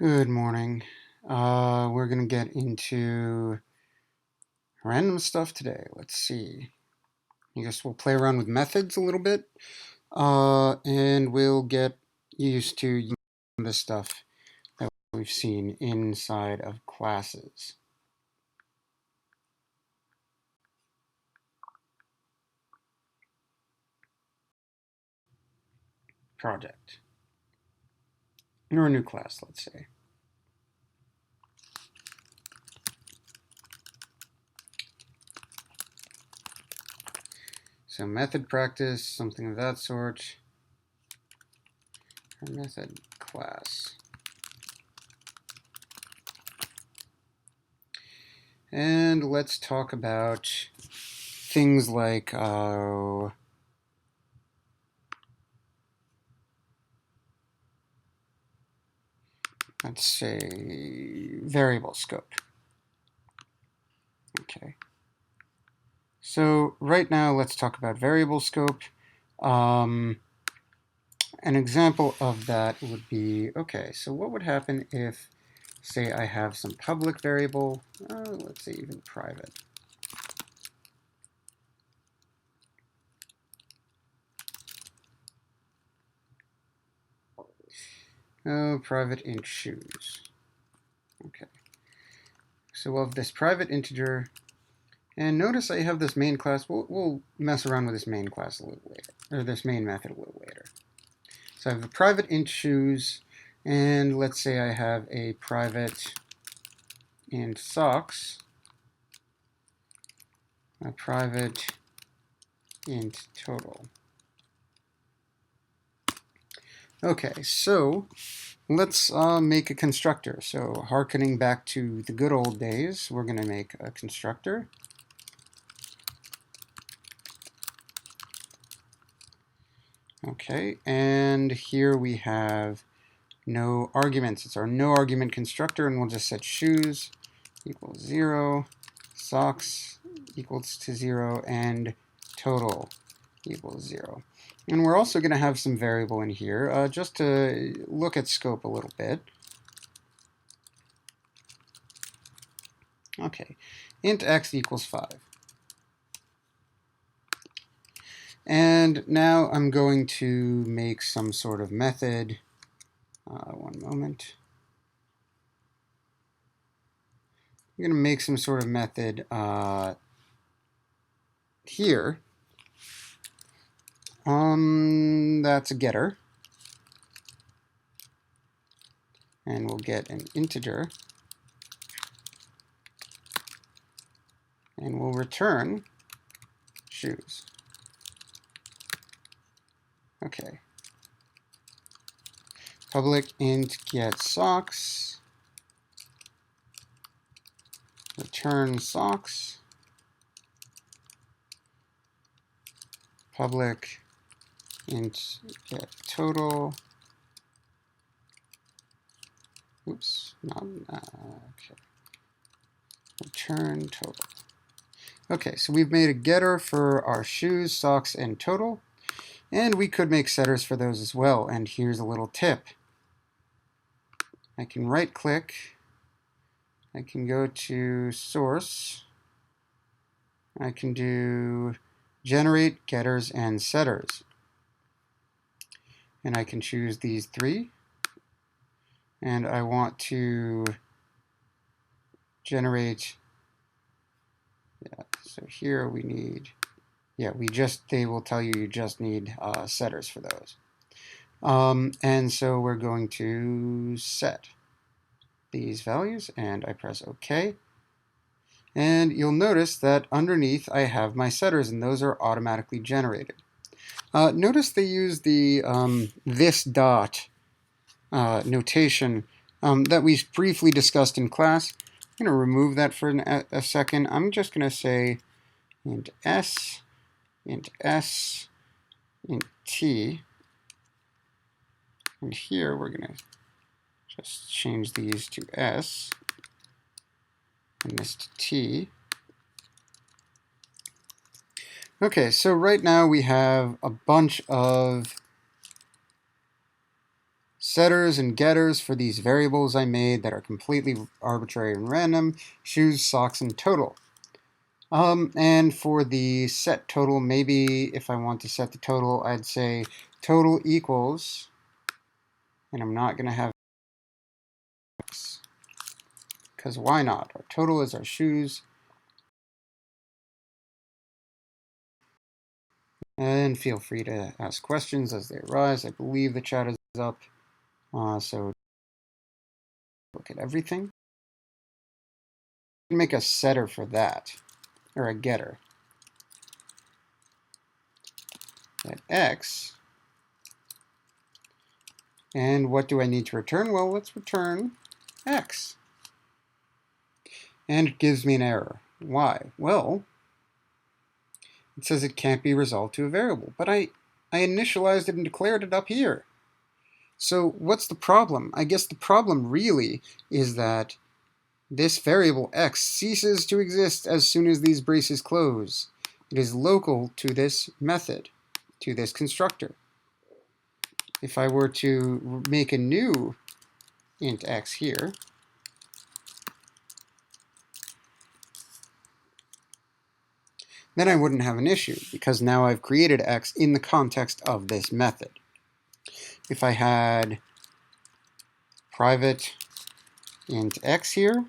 Good morning. We're going to get into random stuff today. Let's see. I guess we'll play around with methods a little bit, and we'll get used to the stuff that we've seen inside of classes. Project. Or a new class, let's say. So method practice, something of that sort. Or method class. And let's talk about things like let's say variable scope. Okay. So right now, let's talk about variable scope. An example of that would be, okay, so what would happen if, say, I have some public variable, let's say even private. Oh, private int shoes. Okay. So we'll have this private integer, and notice I have this main class. We'll mess around with this main class a little later, or this main method a little later. So I have a private int shoes, and let's say I have a private int socks, a private int total. Okay, so let's make a constructor. So hearkening back to the good old days, we're going to make a constructor. Okay, and here we have no arguments. It's our no argument constructor, and we'll just set shoes equals 0, socks equals to 0, and total equals 0. And we're also going to have some variable in here just to look at scope a little bit. Okay, int x equals 5. And now I'm going to make some sort of method. One moment. I'm going to make some sort of method here. That's a getter. And we'll get an integer. And we'll return shoes. Okay. Public int get socks. Return socks. Public int get total. Oops, not okay. Return total. Okay, so we've made a getter for our shoes, socks, and total. And we could make setters for those as well. And here's a little tip. I can right click. I can go to source. I can do generate getters and setters. And I can choose these three. And I want to generate, so here we need, they will tell you just need setters for those. And so we're going to set these values, and I press OK. And you'll notice that underneath I have my setters, and those are automatically generated. Notice they use the this dot notation that we briefly discussed in class. I'm going to remove that for a second. I'm just going to say int s, int t. And here we're going to just change these to s and this to t. Okay, so right now we have a bunch of setters and getters for these variables I made that are completely arbitrary and random, shoes, socks, and total. And for the set total, maybe if I want to set the total, I'd say total equals, and I'm not going to have X, because why not? Our total is our shoes. And feel free to ask questions as they arise. I believe the chat is up, so look at everything. Make a setter for that, or a getter. At X. And what do I need to return? Well, let's return X. And it gives me an error. Why? Well, it says it can't be resolved to a variable, but I initialized it and declared it up here. So what's the problem? I guess the problem really is that this variable X ceases to exist as soon as these braces close. It is local to this method, to this constructor. If I were to make a new int X here, then I wouldn't have an issue, because now I've created X in the context of this method. If I had private int X here,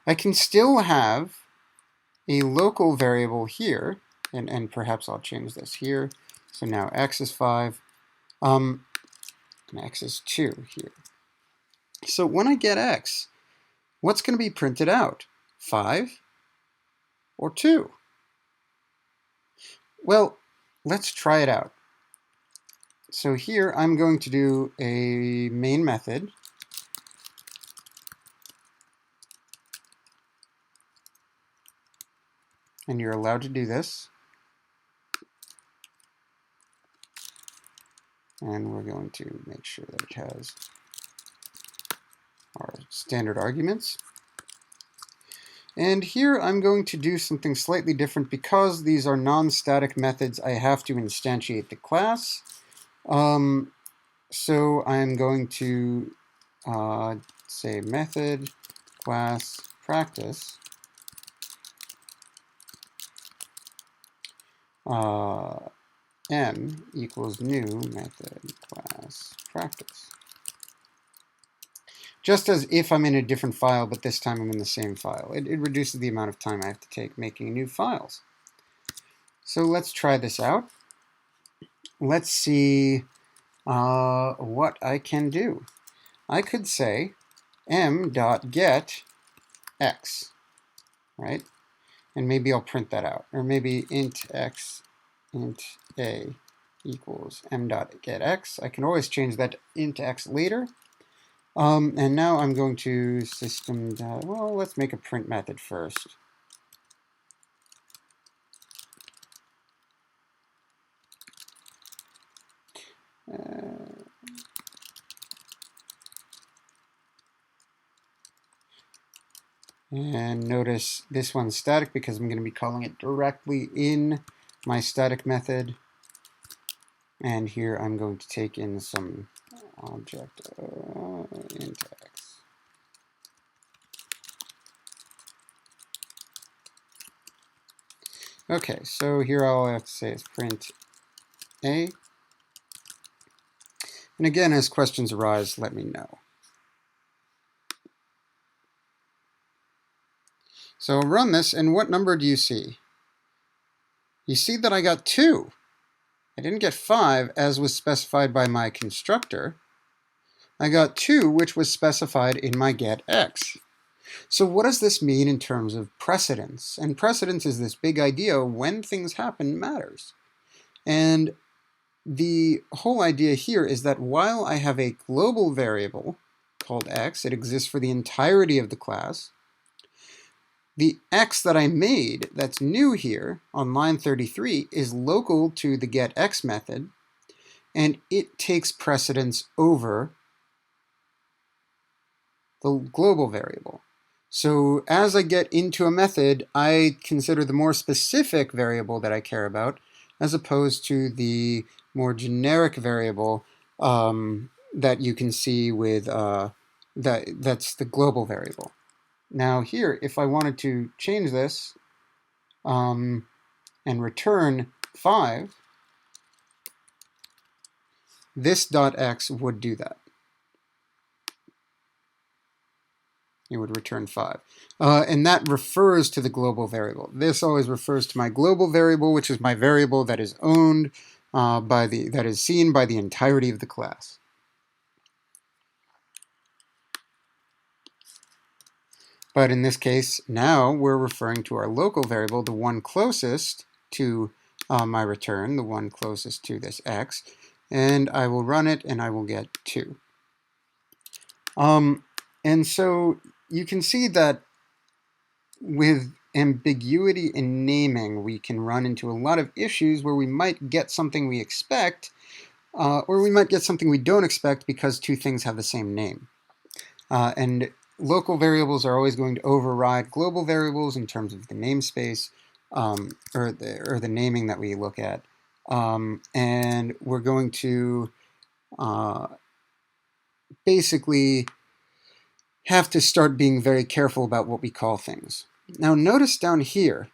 I can still have a local variable here, and perhaps I'll change this here. So now X is 5, and X is 2 here. So when I get X, what's going to be printed out? 5 or 2? Well, let's try it out. So here I'm going to do a main method. And you're allowed to do this. And we're going to make sure that it has our standard arguments. And here I'm going to do something slightly different. Because these are non-static methods, I have to instantiate the class. So I'm going to say method class practice. M equals new method class practice. Just as if I'm in a different file, but this time I'm in the same file. It reduces the amount of time I have to take making new files. So let's try this out. Let's see what I can do. I could say m.get x, right? And maybe I'll print that out. Or maybe int x, int a equals m.getx. I can always change that to int x later. And now I'm going to system. Well, let's make a print method first. And notice this one's static because I'm going to be calling it directly in my static method. And here I'm going to take in some object int x. Okay, so here all I have to say is print a. And again, as questions arise, let me know. So I'll run this, and what number do you see? You see that I got 2. I didn't get 5, as was specified by my constructor. I got 2, which was specified in my getX. So what does this mean in terms of precedence? And precedence is this big idea: when things happen matters. And the whole idea here is that while I have a global variable called x, it exists for the entirety of the class. The x that I made that's new here on line 33 is local to the getX method, and it takes precedence over the global variable. So as I get into a method, I consider the more specific variable that I care about, as opposed to the more generic variable that you can see with that's the global variable. Now here, if I wanted to change this and return 5, this .x would do that. It would return 5. And that refers to the global variable. This always refers to my global variable, which is my variable that is owned that is seen by the entirety of the class. But in this case, now we're referring to our local variable, the one closest to my return, the one closest to this x, and I will run it and I will get 2. And so you can see that with ambiguity in naming, we can run into a lot of issues where we might get something we expect, or we might get something we don't expect because two things have the same name. And local variables are always going to override global variables in terms of the namespace or the naming that we look at. And we're going to basically have to start being very careful about what we call things. Now notice down here,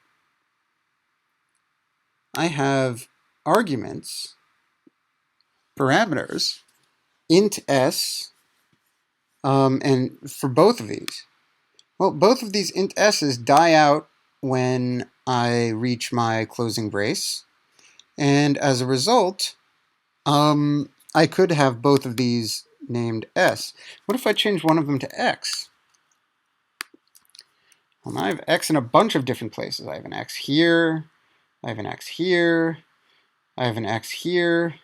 I have arguments, parameters, int s, and for both of these. Well, both of these int s's die out when I reach my closing brace, and as a result, I could have both of these named s. What if I change one of them to x? Well, I have x in a bunch of different places. I have an x here, I have an x here, I have an x here,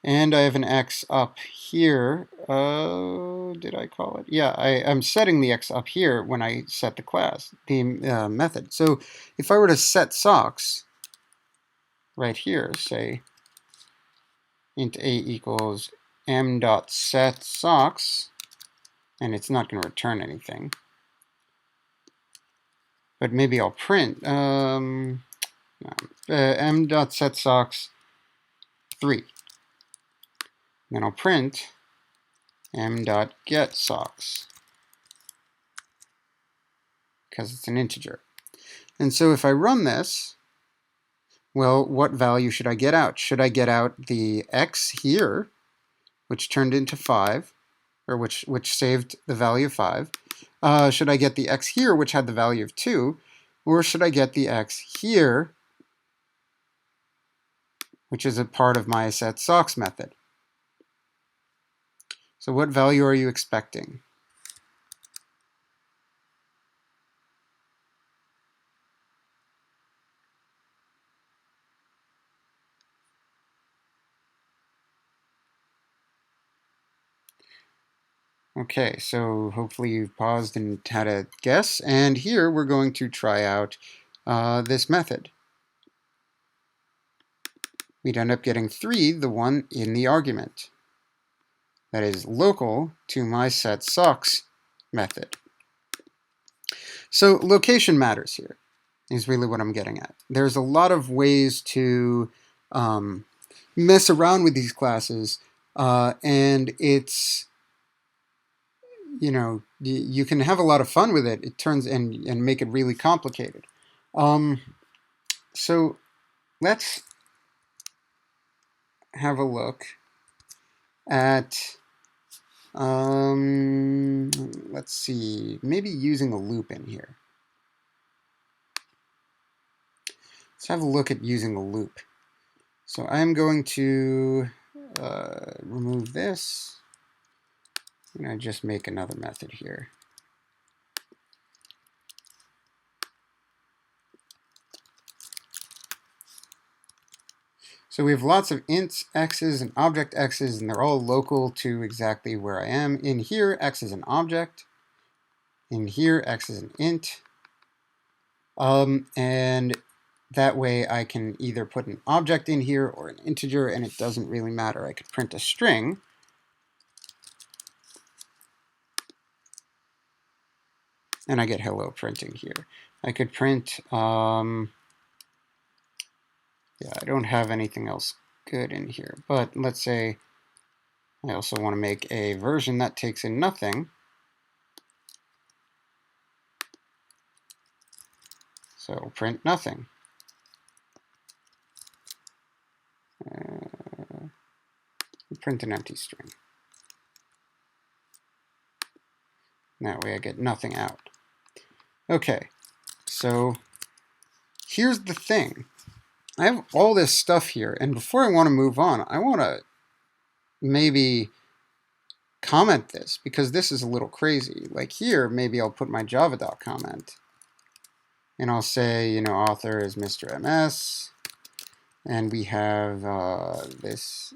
and I have an x up here. Did I call it? Yeah, I'm setting the x up here when I set the class, the method. So if I were to set socks right here, say int a equals m dot set socks, and it's not going to return anything, but maybe I'll print m dot set socks 3. Then I'll print m dot get socks because it's an integer. And so if I run this, well, what value should I get out? Should I get out the x here, which turned into 5, or which saved the value of 5? Should I get the x here, which had the value of 2? Or should I get the x here, which is a part of my set socks method? So what value are you expecting? Okay, so hopefully you've paused and had a guess. And here we're going to try out this method. We'd end up getting 3, the one in the argument. That is local to my set socks method. So location matters here, is really what I'm getting at. There's a lot of ways to mess around with these classes, and it's, you can have a lot of fun with it. It turns and make it really complicated. So let's have a look at, let's see, maybe using a loop in here. Let's have a look at using a loop. So I'm going to remove this. I'm going to just make another method here. So we have lots of ints, x's, and object x's, and they're all local to exactly where I am. In here, x is an object. In here, x is an int. And that way I can either put an object in here or an integer, and it doesn't really matter. I could print a string. And I get hello printing here. I could print, yeah, I don't have anything else good in here. But let's say I also want to make a version that takes in nothing. So print nothing. Print an empty string. That way I get nothing out. Okay, so here's the thing. I have all this stuff here, and before I want to move on, I want to maybe comment this, because this is a little crazy. Like here, maybe I'll put my java.comment, comment, and I'll say, you know, author is Mr. MS, and we have this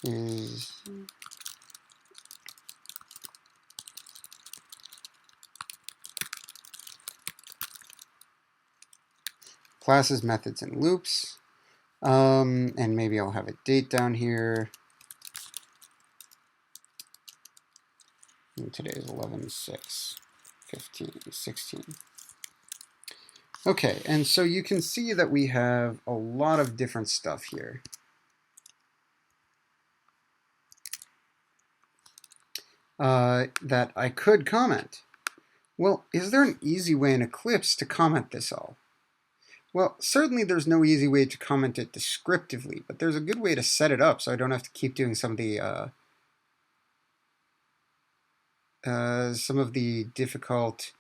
is classes, methods, and loops. And maybe I'll have a date down here. And today is 11/6/15/16. Okay, and so you can see that we have a lot of different stuff here. That I could comment. Well, is there an easy way in Eclipse to comment this all? Well, certainly there's no easy way to comment it descriptively, but there's a good way to set it up so I don't have to keep doing some of the difficult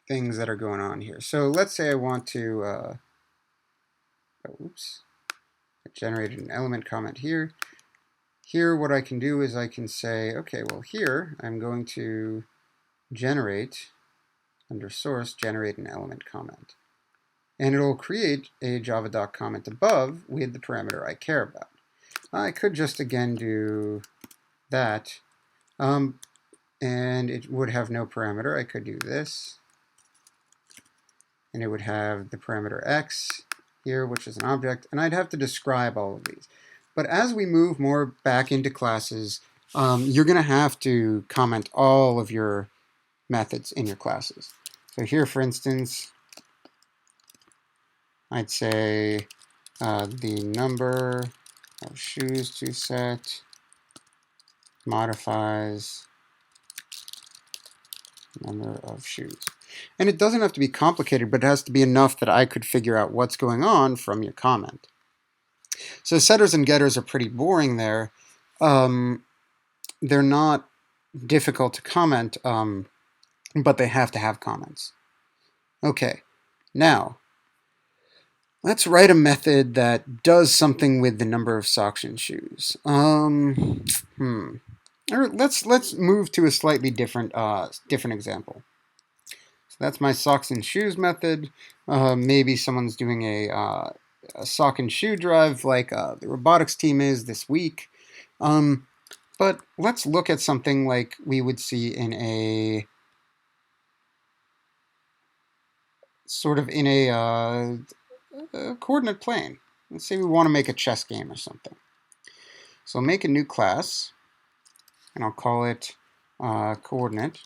things that are going on here. So let's say I want to, oops, I generated an element comment here. Here, what I can do is I can say, okay, well here I'm going to generate, under source, generate an element comment. And it'll create a java.comment above with the parameter I care about. I could just again do that, and it would have no parameter. I could do this, and it would have the parameter x here, which is an object, and I'd have to describe all of these. But as we move more back into classes, you're going to have to comment all of your methods in your classes. So here, for instance, I'd say the number of shoes to set modifies number of shoes. And it doesn't have to be complicated, but it has to be enough that I could figure out what's going on from your comment. So setters and getters are pretty boring there. They're not difficult to comment, but they have to have comments. Okay, now let's write a method that does something with the number of socks and shoes. Or let's move to a slightly different example. So that's my socks and shoes method. Maybe someone's doing a sock and shoe drive like the robotics team is this week. But let's look at something like we would see in a sort of in a coordinate plane. Let's say we want to make a chess game or something. So I'll make a new class, and I'll call it coordinate.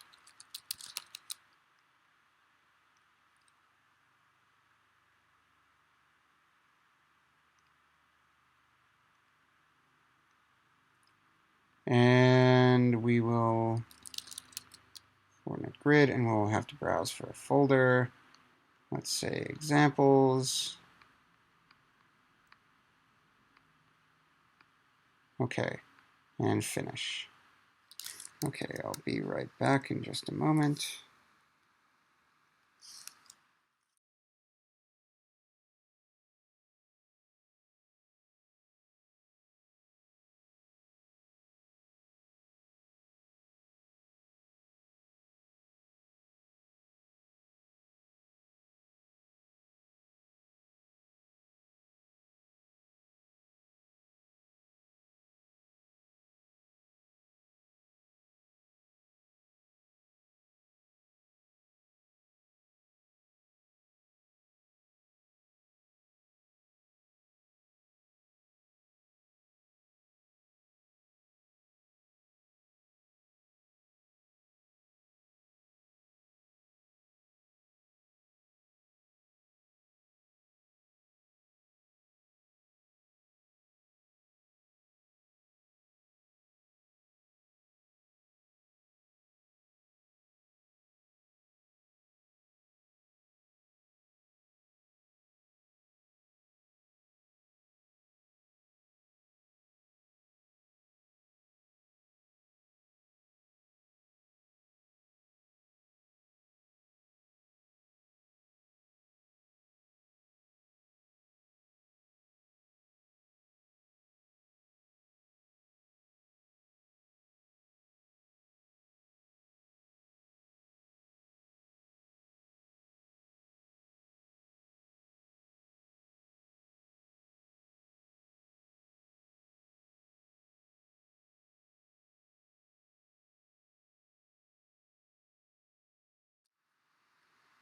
And we will coordinate grid, and we'll have to browse for a folder. Let's say examples. Okay, and finish. Okay, I'll be right back in just a moment.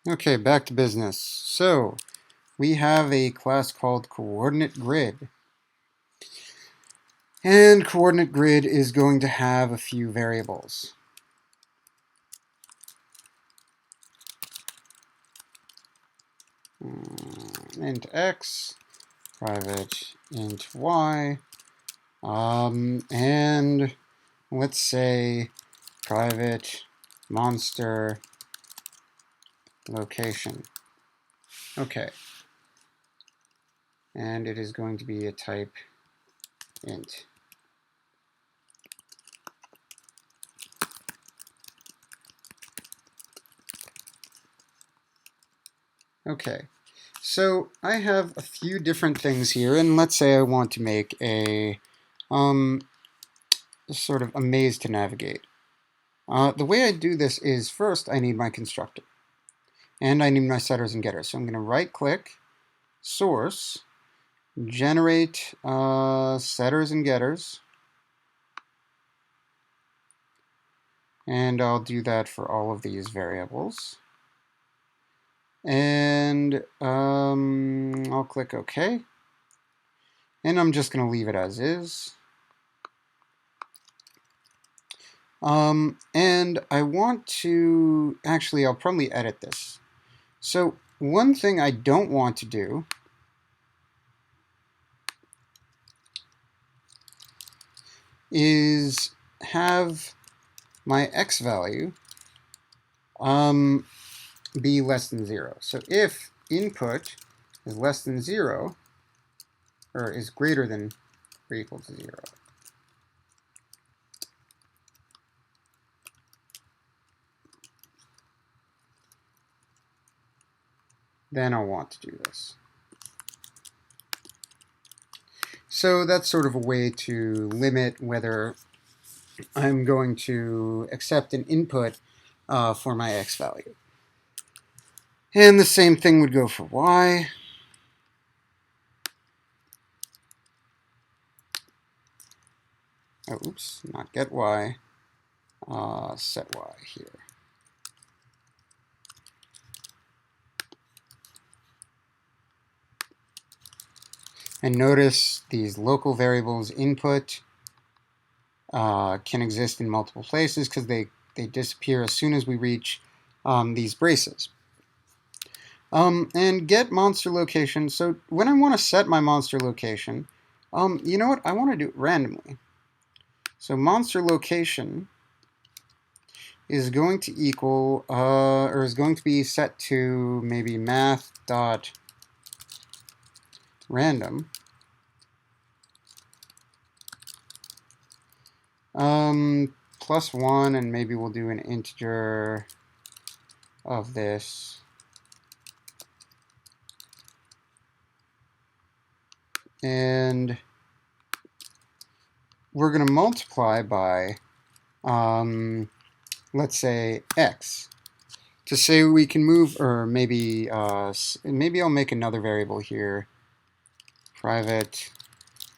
Okay, back to business. So we have a class called coordinate grid. And coordinate grid is going to have a few variables. Int x, private int y, and let's say private monster location. Okay. And it is going to be a type int. Okay. So I have a few different things here, and let's say I want to make a sort of a maze to navigate. The way I do this is first I need my constructor, and I need my setters and getters. So I'm going to right-click, source, generate setters and getters, and I'll do that for all of these variables. And I'll click OK. And I'm just going to leave it as is. And I want to, actually, I'll probably edit this. So one thing I don't want to do is have my x value be less than 0. So if input is less than 0, or is greater than or equal to 0, then I'll want to do this. So that's sort of a way to limit whether I'm going to accept an input for my x value. And the same thing would go for y. Oh, oops, not get y, set y here. And notice these local variables input can exist in multiple places because they disappear as soon as we reach these braces. And get monster location. So when I want to set my monster location, you know what? I want to do it randomly. So monster location is going to equal, or is going to be set to maybe math.random. +1, and maybe we'll do an integer of this. And we're going to multiply by, let's say, x. To say we can move, or maybe I'll make another variable here, private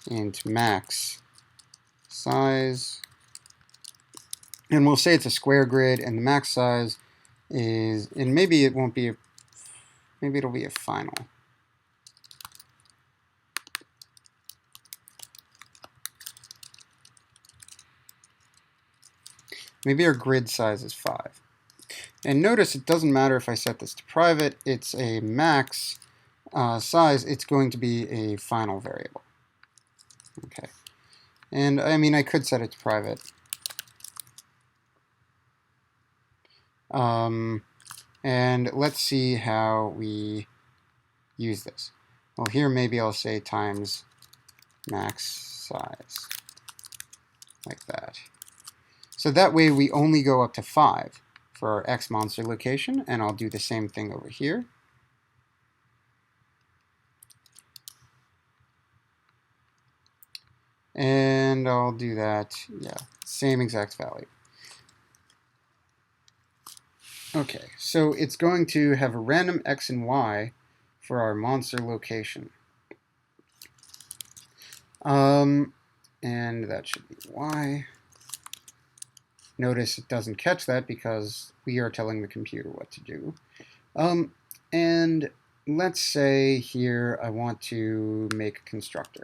int max size, and we'll say it's a square grid, and the max size is, and maybe it won't be, maybe it'll be a final. Maybe our grid size is 5. And notice it doesn't matter if I set this to private, it's a max size, it's going to be a final variable. Okay. And I mean, I could set it to private. And let's see how we use this. Well, here maybe I'll say times max size, like that. So that way we only go up to 5 for our x monster location, and I'll do the same thing over here. And I'll do that, yeah, same exact value. Okay, so it's going to have a random x and y for our monster location. And that should be y. Notice it doesn't catch that because we are telling the computer what to do. And let's say here I want to make a constructor.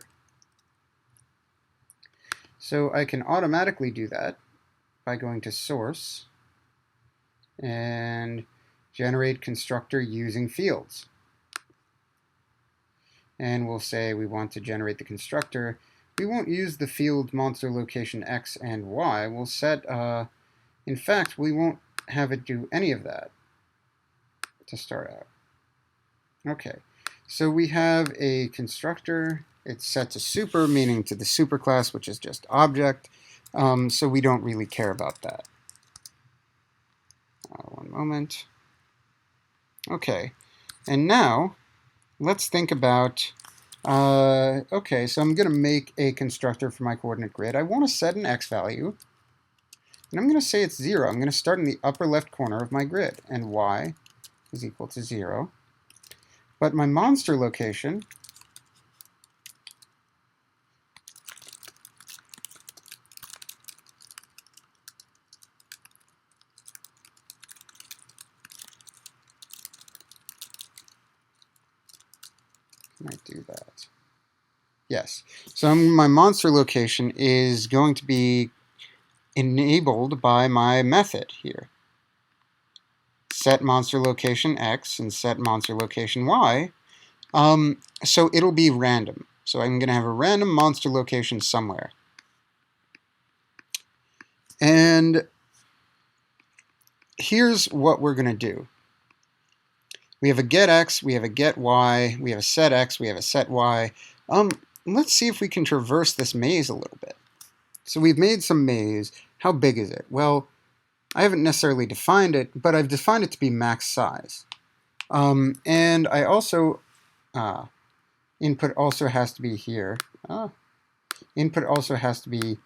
So I can automatically do that by going to source and generate constructor using fields. And we'll say we want to generate the constructor. We won't use the field monster location X and Y. We'll set, in fact, we won't have it do any of that to start out. Okay, so we have a constructor. It's set to super, meaning to the superclass, which is just object. So we don't really care about that. One moment. Okay, and now let's think about, okay, so I'm going to make a constructor for my coordinate grid. I want to set an x value, and I'm going to say it's 0. I'm going to start in the upper left corner of my grid, and y is equal to 0. But my monster location might do that. Yes. So my monster location is going to be enabled by my method here. Set monster location x and set monster location y. So it'll be random. So I'm going to have a random monster location somewhere. And here's what we're going to do. We have a get x, we have a get y, we have a set x, we have a set y. Let's see if we can traverse this maze a little bit. So we've made some maze. How big is it? Well, I haven't necessarily defined it, but I've defined it to be max size. And I also, input also has to be here. Input also has to be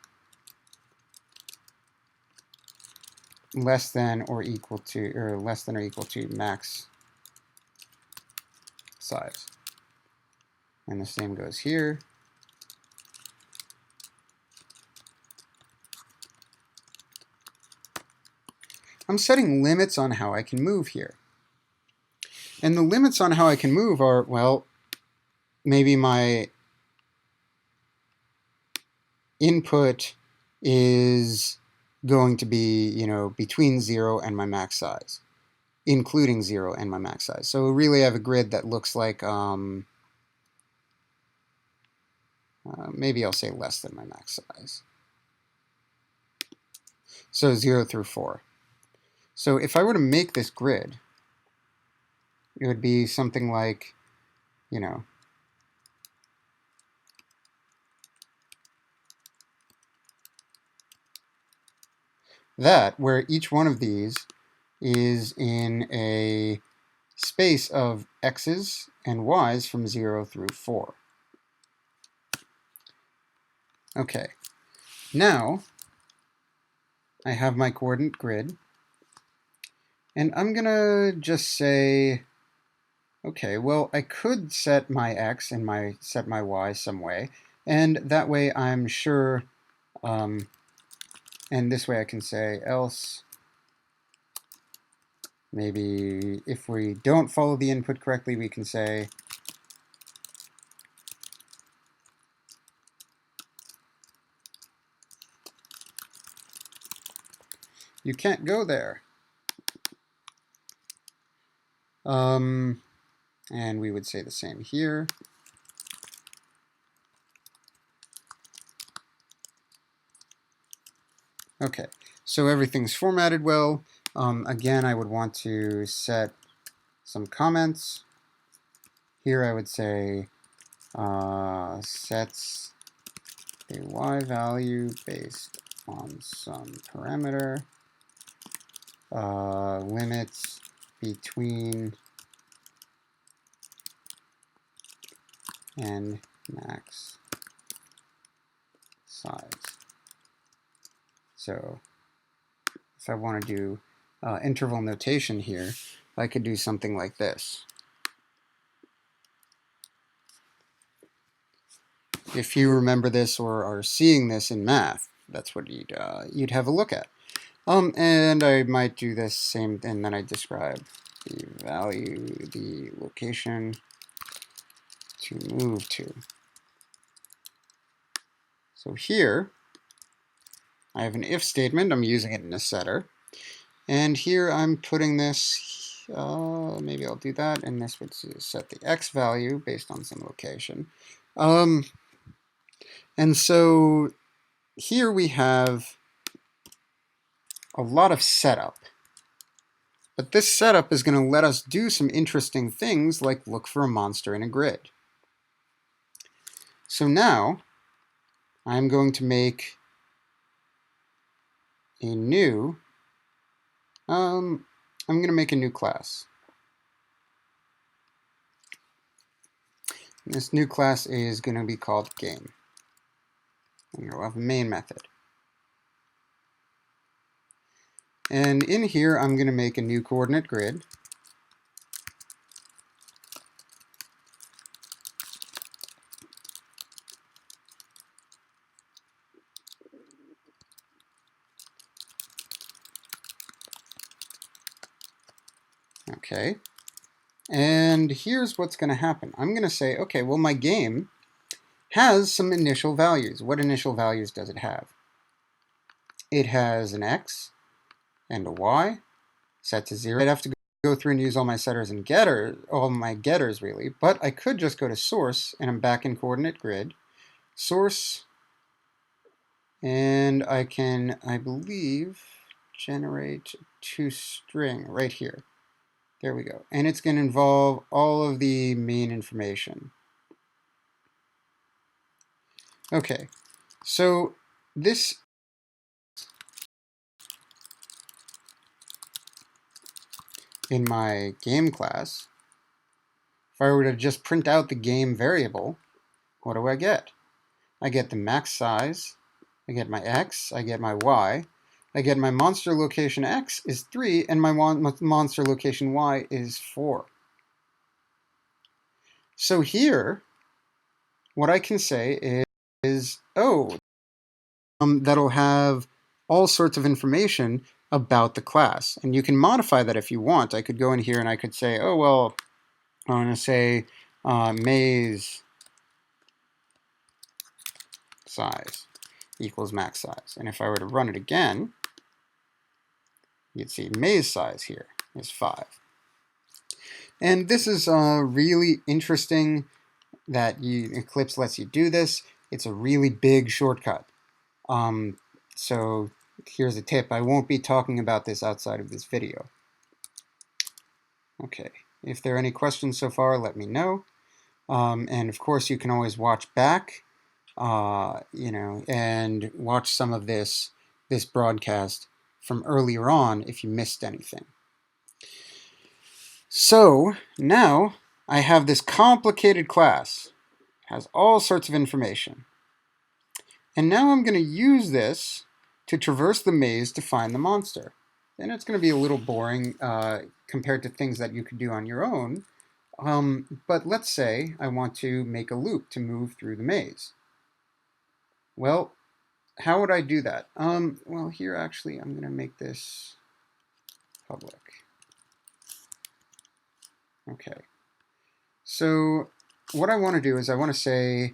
less than or equal to max size. And the same goes here. I'm setting limits on how I can move here. And the limits on how I can move are, well, maybe my input is going to be, between 0 and my max size, including 0 and my max size. So really I have a grid that looks like, maybe I'll say less than my max size. So 0 through 4. So if I were to make this grid, it would be something like, that, where each one of these is in a space of x's and y's from 0 through 4. Okay, now I have my coordinate grid, and I'm gonna just say, okay, well, I could set my x and set my y some way, and that way I'm sure, and this way I can say else. Maybe if we don't follow the input correctly, we can say you can't go there. And we would say the same here. Okay, so everything's formatted well. Again, I would want to set some comments. Here I would say sets a y value based on some parameter, limits between and max size. So if I want to do interval notation here, I could do something like this. If you remember this or are seeing this in math, that's what you'd have a look at. And I might do this same, and then I describe the value, the location to move to. So here, I have an if statement. I'm using it in a setter. And here I'm putting this, maybe I'll do that, and this would set the x value based on some location. And so here we have a lot of setup. But this setup is going to let us do some interesting things like look for a monster in a grid. So now I'm going to make a new, I'm going to make a new class. This new class is going to be called game. And we'll have a main method. And in here, I'm going to make a new coordinate grid. Okay. And here's what's going to happen. I'm going to say, okay, well, my game has some initial values. What initial values does it have? It has an x and a y set to 0. I'd have to go through and use all my setters and getters, all my getters really, but I could just go to source, and I'm back in coordinate grid. Source, and I can, I believe, generate toString right here. There we go. And it's going to involve all of the main information. Okay, so this in my game class, if I were to just print out the game variable, what do I get? I get the max size, I get my x, I get my y, I get my monster location x is 3, and my monster location y is 4. So here, what I can say is oh, that'll have all sorts of information about the class. And you can modify that if you want. I could go in here and I could say, oh, well, I want to say maze size equals max size. And if I were to run it again, you'd see maze size here is 5. And this is really interesting that Eclipse lets you do this. It's a really big shortcut. So here's a tip. I won't be talking about this outside of this video. Okay, if there are any questions so far, let me know. And of course, you can always watch back, and watch some of this broadcast from earlier on if you missed anything. So now I have this complicated class. It has all sorts of information. And now I'm going to use this to traverse the maze to find the monster. And it's going to be a little boring compared to things that you could do on your own. But let's say I want to make a loop to move through the maze. Well, how would I do that? Well, here actually I'm going to make this public. Okay. So what I want to do is I want to say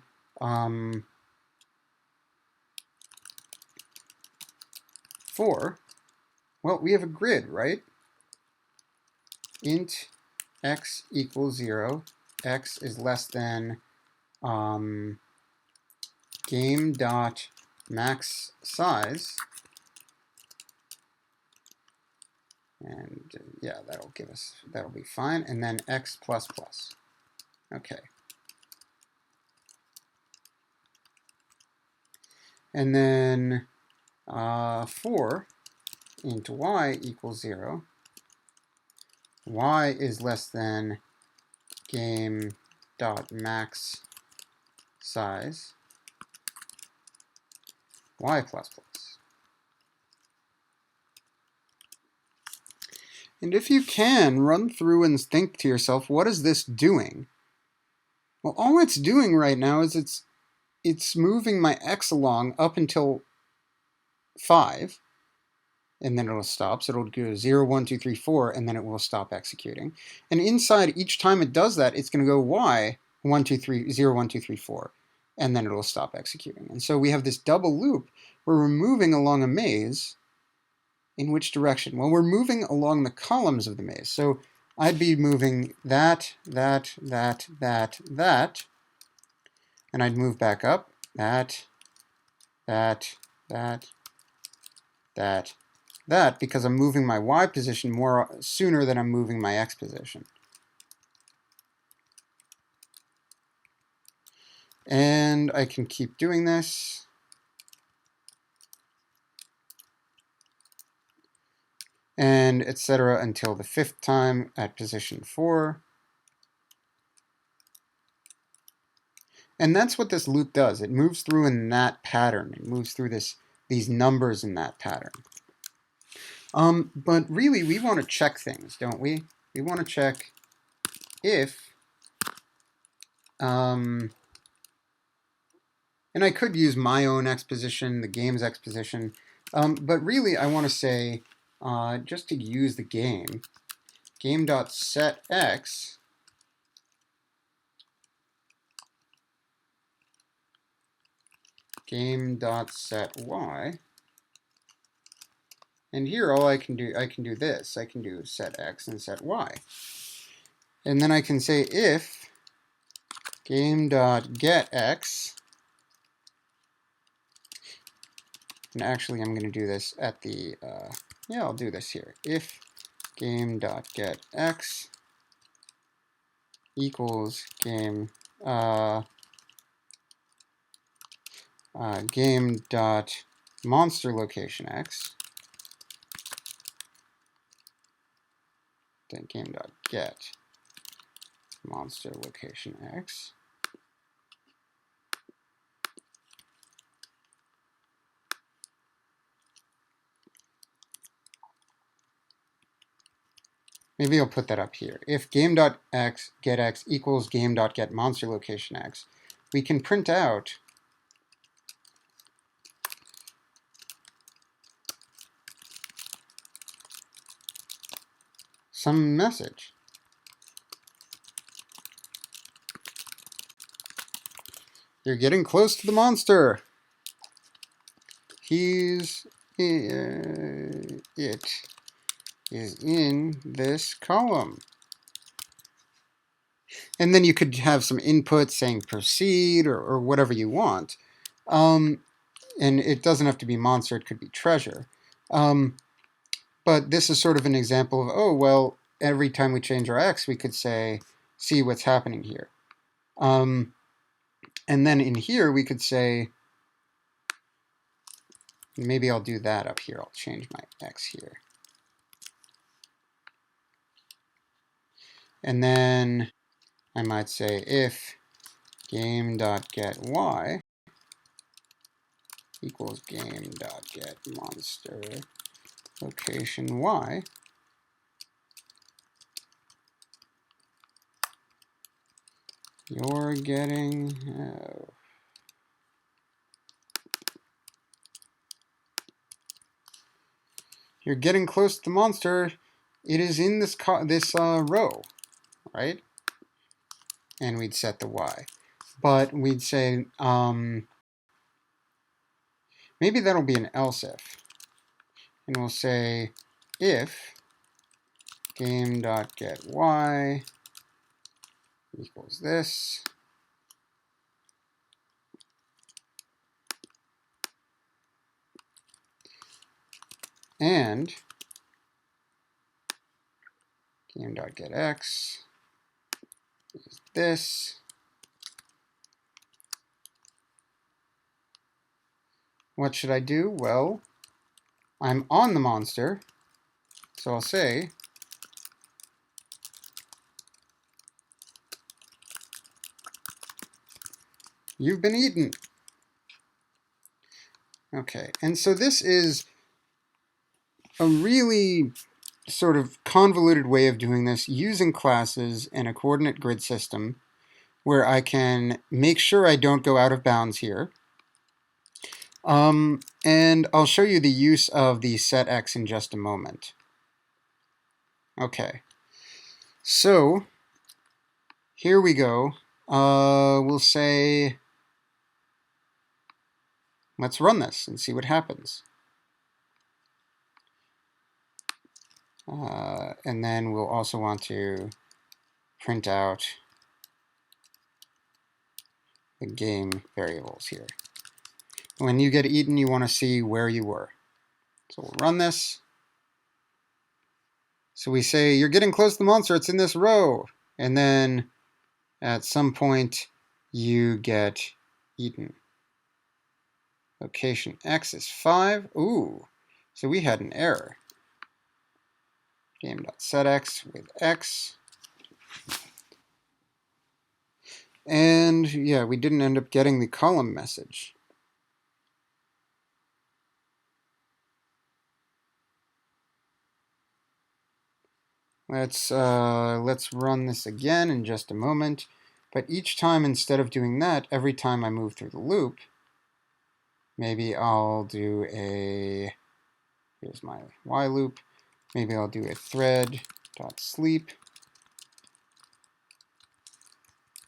for, well, we have a grid, right? Int x equals 0, x is less than game dot max size, and yeah, that'll be fine, and then x plus plus. Okay. And then for int y equals 0, y is less than game dot max size, y plus plus. And if you can, run through and think to yourself, what is this doing? Well, all it's doing right now is it's moving my x along up until 5, and then it'll stop. So it'll go 0, 1, 2, 3, 4, and then it will stop executing. And inside, each time it does that, it's going to go y, 1, 2, 3, 0, 1, 2, 3, 4, and then it'll stop executing. And so we have this double loop where we're moving along a maze. In which direction? Well, we're moving along the columns of the maze. So I'd be moving that, that, that, that, that, and I'd move back up, that, that, that, that, because I'm moving my y position more sooner than I'm moving my x position. And I can keep doing this. And etc. until the 5th time at position 4. And that's what this loop does. It moves through in that pattern. It moves through these numbers in that pattern. But really, we want to check things, don't we? We want to check if, and I could use my own exposition, the game's exposition, but really I want to say, just to use the game.setX game.setY, and here all I can do this. I can do set x and set y. And then I can say if game.getX, and actually I'm going to do this at the, yeah, I'll do this here. If game.getX equals game.monsterLocationX, then game.get monster location x. Maybe I'll put that up here. If game.getX equals game.get monster location x, we can print out some message. You're getting close to the monster. It is in this column. And then you could have some input saying proceed or whatever you want. And it doesn't have to be monster, it could be treasure. But this is sort of an example of, oh, well, every time we change our x, we could say, see what's happening here. And then in here, we could say, maybe I'll do that up here. I'll change my x here. And then I might say if game.getY equals game.getMonster location y, you're getting, you're getting close to the monster. It is in this row, right? And we'd set the y. But we'd say, maybe that'll be an else if. And we'll say if game.getY equals this, and game.getX is this, what should I do? Well, I'm on the monster, so I'll say you've been eaten. Okay, and so this is a really sort of convoluted way of doing this using classes and a coordinate grid system where I can make sure I don't go out of bounds here. And I'll show you the use of the set x in just a moment. Okay, so here we go. We'll say, let's run this and see what happens. And then we'll also want to print out the game variables here. When you get eaten, you want to see where you were. So we'll run this. So we say, you're getting close to the monster, it's in this row. And then at some point, you get eaten. Location X is 5. Ooh, so we had an error. Game.setX with X. And yeah, we didn't end up getting the column message. Let's run this again in just a moment. But each time, instead of doing that, every time I move through the loop, maybe I'll do a, here's my while loop. Maybe I'll do a thread.sleep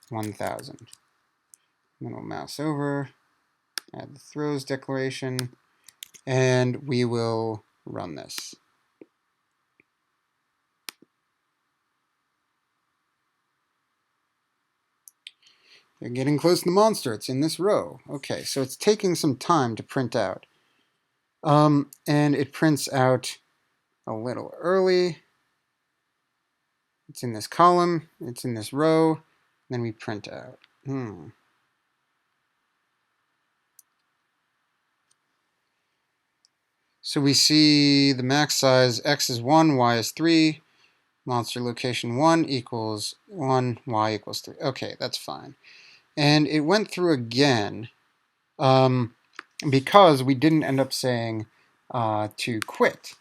1000. Then we'll mouse over, add the throws declaration, and we will run this. They're getting close to the monster. It's in this row. Okay, so it's taking some time to print out. And it prints out a little early. It's in this column. It's in this row. Then we print out. So we see the max size, x is 1, y is 3. Monster location 1 equals 1, y equals 3. Okay, that's fine. And it went through again because we didn't end up saying to quit.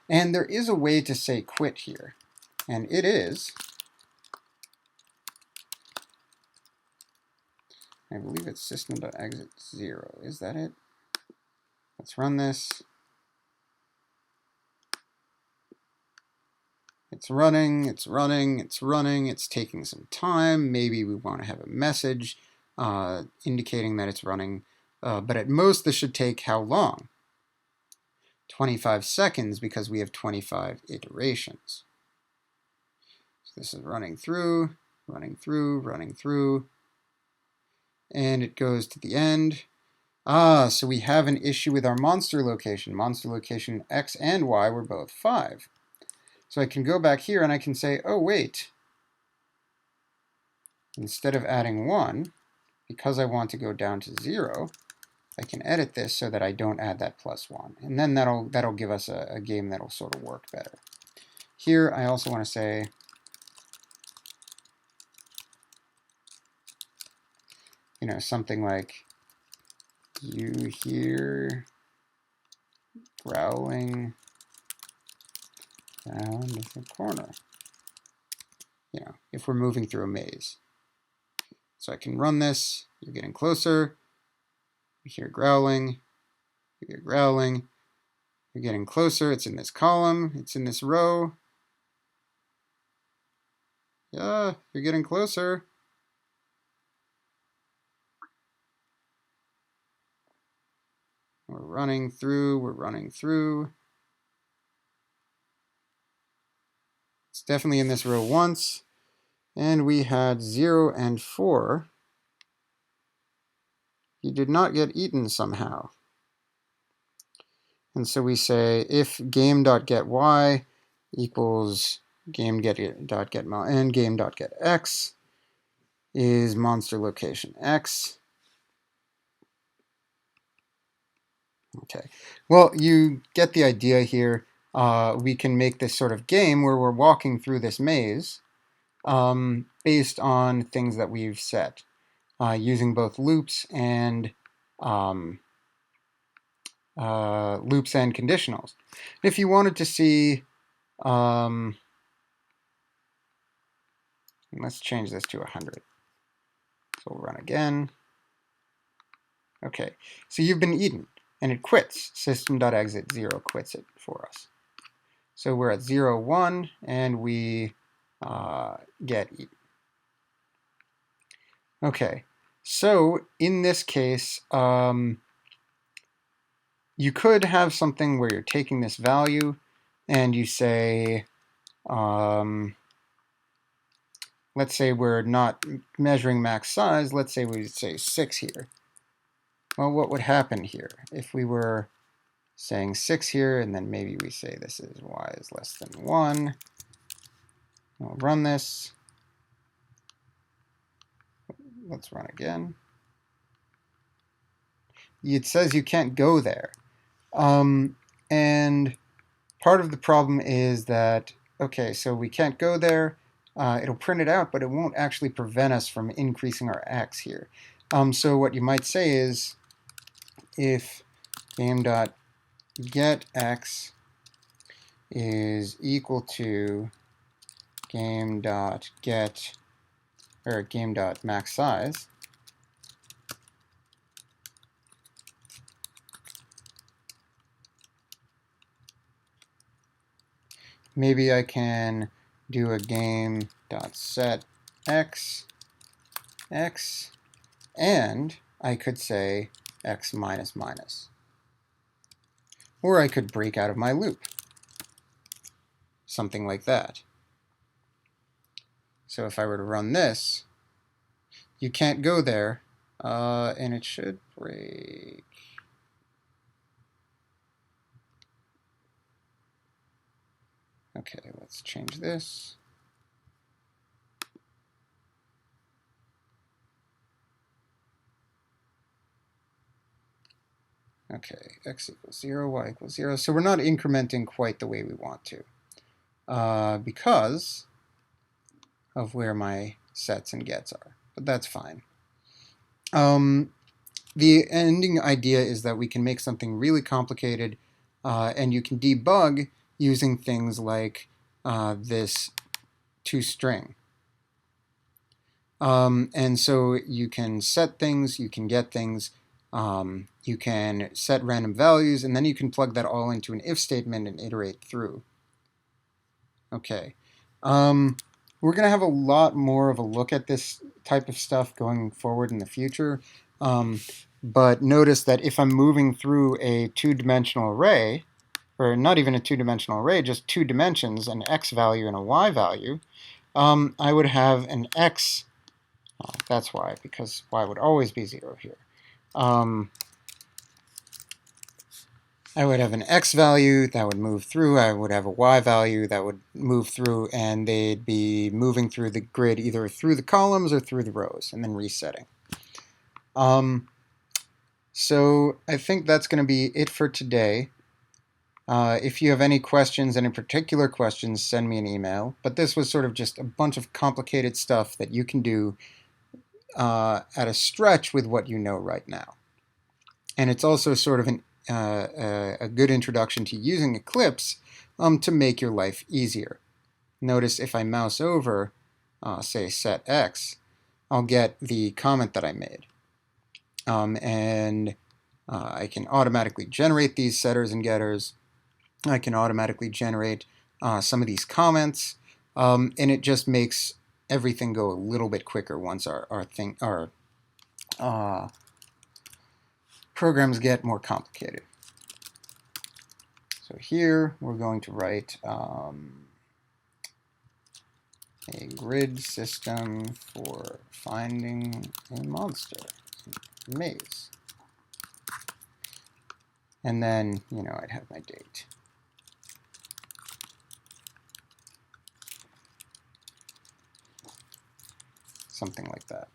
And there is a way to say quit here. And it is, I believe it's system.exit 0. Is that it? Let's run this. It's running, it's running, it's running, it's taking some time. Maybe we want to have a message indicating that it's running. But at most, this should take how long? 25 seconds because we have 25 iterations. So this is running through, running through, running through. And it goes to the end. So we have an issue with our monster location. Monster location X and Y were both 5. So I can go back here and I can say, oh wait, instead of adding 1, because I want to go down to 0, I can edit this so that I don't add that +1. And then that'll give us a game that'll sort of work better. Here I also want to say, something like, you hear growling around the corner, if we're moving through a maze. So I can run this, you're getting closer, you hear growling, you hear growling, you're getting closer, it's in this column, it's in this row. Yeah, you're getting closer. We're running through, we're running through. It's definitely in this row once. And we had 0 and 4. You did not get eaten somehow. And so we say if game.getY equals game.getMon and game.getX is monster location X. Okay, well, you get the idea here. We can make this sort of game where we're walking through this maze based on things that we've set, using both loops and conditionals. If you wanted to see, let's change this to 100. So we'll run again. Okay, so you've been eaten. and it quits. System.exit 0 quits it for us. So we're at 0, 1, and we get E. Okay, so in this case, you could have something where you're taking this value and you say, let's say we're not measuring max size, let's say we say 6 here. Well, what would happen here if we were saying 6 here, and then maybe we say this is y is less than 1. We'll run this. Let's run again. It says you can't go there. And part of the problem is that, okay, so we can't go there. It'll print it out, but it won't actually prevent us from increasing our x here. So what you might say is, if game.getX is equal to game.get or game.maxSize, maybe I can do a game.set x, and I could say x minus minus. Or I could break out of my loop. Something like that. So if I were to run this, you can't go there, and it should break. Okay, let's change this. Okay, x equals 0, y equals 0. So we're not incrementing quite the way we want to, because of where my sets and gets are. But that's fine. The ending idea is that we can make something really complicated, and you can debug using things like this toString. And so you can set things, you can get things, you can set random values, and then you can plug that all into an if statement and iterate through. Okay. We're going to have a lot more of a look at this type of stuff going forward in the future. But notice that if I'm moving through a two-dimensional array, or not even a two-dimensional array, just 2 dimensions, an x value and a y value, I would have an x. That's why, because y would always be 0 here. I would have an x value that would move through, I would have a y value that would move through, and they'd be moving through the grid either through the columns or through the rows, and then resetting. So I think that's going to be it for today. If you have any questions, any particular questions, send me an email. But this was sort of just a bunch of complicated stuff that you can do at a stretch with what you know right now. And it's also sort of a good introduction to using Eclipse to make your life easier. Notice if I mouse over, say set x, I'll get the comment that I made. And I can automatically generate these setters and getters. I can automatically generate some of these comments, and it just makes everything go a little bit quicker once our programs get more complicated. So here we're going to write a grid system for finding a monster maze. And then, I'd have my date. Something like that.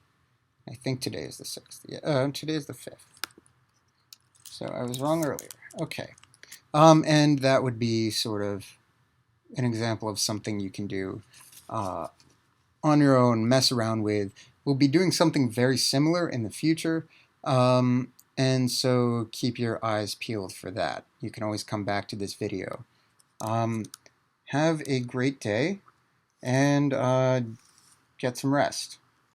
I think today is the 6th. Yeah, today is the 5th. So I was wrong earlier. Okay. And that would be sort of an example of something you can do on your own, mess around with. We'll be doing something very similar in the future. And so keep your eyes peeled for that. You can always come back to this video. Have a great day and get some rest.